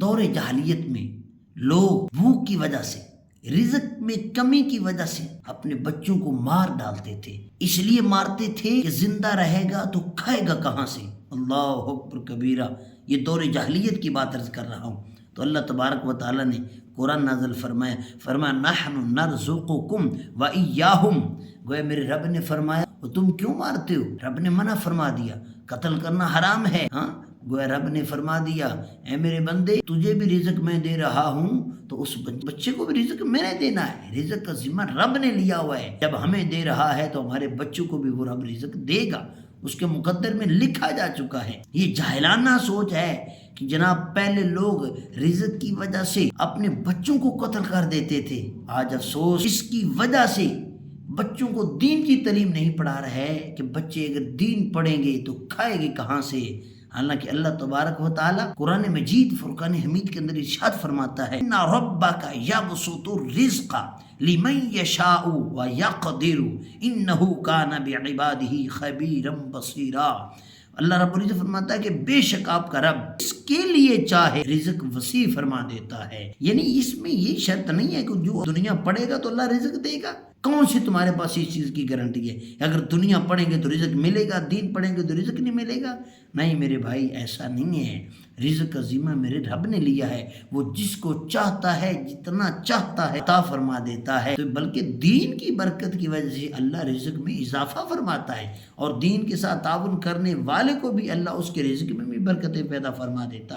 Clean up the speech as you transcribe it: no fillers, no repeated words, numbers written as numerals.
دور جاہلیت میں لوگ بھوک کی وجہ سے، رزق میں کمی کی وجہ سے اپنے بچوں کو مار ڈالتے تھے۔ اس لیے مارتے تھے کہ زندہ رہے گا تو کھائے گا کہاں سے۔ اللہ اکبر کبیرہ، یہ دور جاہلیت کی بات عرض کر رہا ہوں۔ تو اللہ تبارک و تعالیٰ نے قرآن نازل فرمایا نحن نرزقکم و ایاہم، گویا میرے رب نے فرمایا وہ تم کیوں مارتے ہو؟ رب نے منع فرما دیا، قتل کرنا حرام ہے۔ ہاں، گویا رب نے فرما دیا اے میرے بندے تجھے بھی رزق میں دے رہا ہوں تو اس بچے کو بھی رزق میں نے دینا ہے۔ رزق کا ذمہ رب نے لیا ہوا ہے، جب ہمیں دے رہا ہے تو ہمارے بچوں کو بھی وہ رب رزق دے گا، اس کے مقدر میں لکھا جا چکا ہے۔ یہ جاہلانہ سوچ ہے کہ جناب پہلے لوگ رزق کی وجہ سے اپنے بچوں کو قتل کر دیتے تھے۔ آج افسوس اس کی وجہ سے بچوں کو دین کی تعلیم نہیں پڑھا رہا ہے کہ بچے اگر دین پڑھیں گے تو کھائے گے کہاں سے۔ حالانکہ اللہ تبارک و تعالی قرآن مجید فرقان حمید کے اندر ارشاد فرماتا ہے ان ربک یبسط الرزق لمن یشاء ویقدر انہ کان بعبادہ خبیرا بصیرا۔ اللہ رب العزت فرماتا ہے کہ بے شک آپ کا رب اس کے لیے چاہے رزق وسیع فرما دیتا ہے۔ یعنی اس میں یہ شرط نہیں ہے کہ جو دنیا پڑھے گا تو اللہ رزق دے گا۔ کون سی تمہارے پاس اس چیز کی گارنٹی ہے؟ اگر دنیا پڑھیں گے تو رزق ملے گا، دین پڑھیں گے تو رزق نہیں ملے گا؟ نہیں میرے بھائی، ایسا نہیں ہے۔ رزق کا ذمہ میرے رب نے لیا ہے، وہ جس کو چاہتا ہے جتنا چاہتا ہے عطا فرما دیتا ہے، بلکہ دین کی برکت کی وجہ سے اللہ رزق میں اضافہ فرماتا ہے، اور دین کے ساتھ تعاون کرنے والے کو بھی اللہ اس کے رزق میں بھی برکتیں پیدا فرما دیتا ہے۔